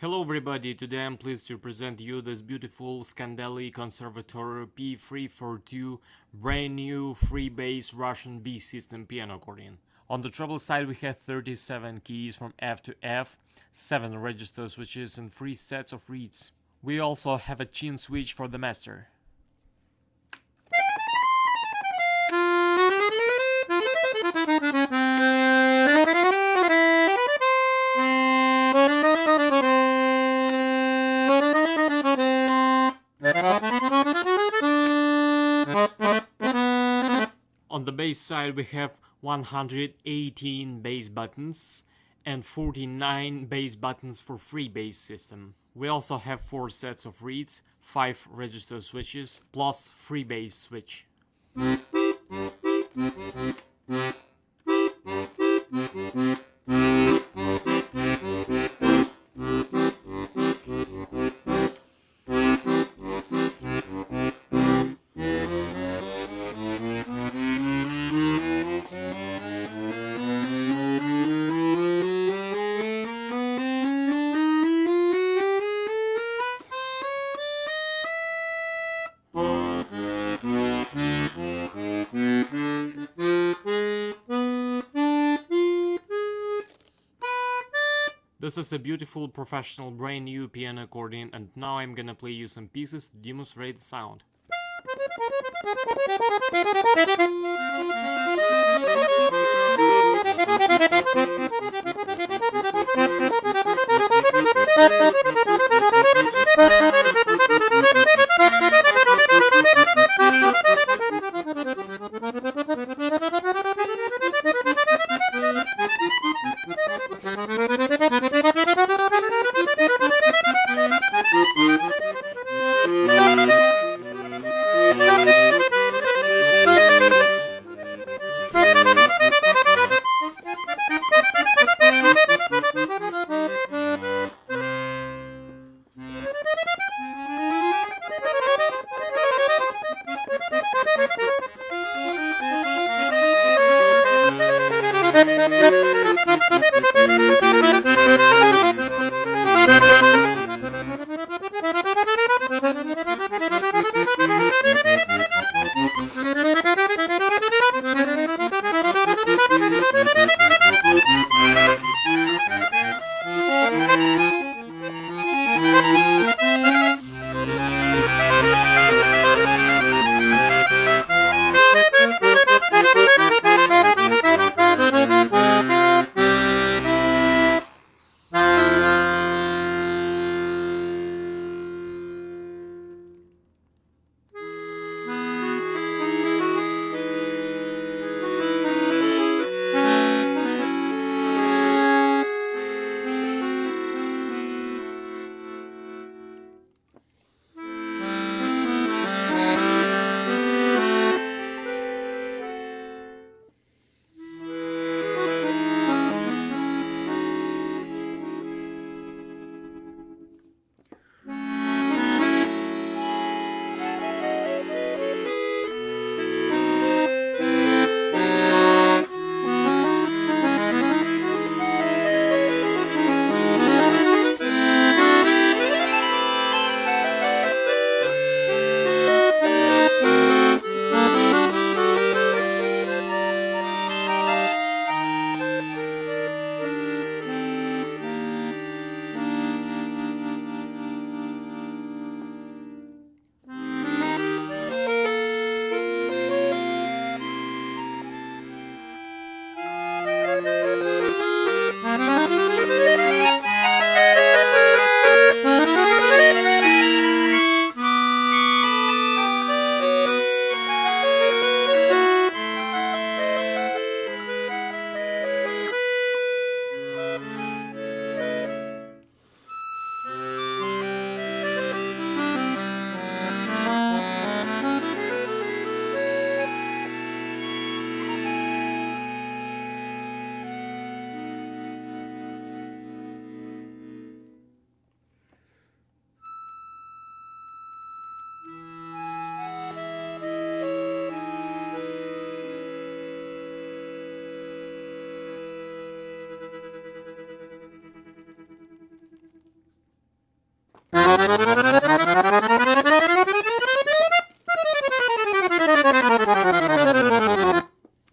Hello everybody, today I'm pleased to present you this beautiful Scandalli Conservatorio P 342 brand new Freebass Russian B system piano accordion. On the treble side we have 37 keys from F to F, 7 register switches and 3 sets of reeds. We also have a chin switch for the master. On the bass side we have 118 bass buttons and 49 bass buttons for Freebass system. We also have 4 sets of reeds, 5 register switches plus Freebass switch. This is a beautiful professional brand new piano accordion, and now I'm gonna play you some pieces to demonstrate the sound.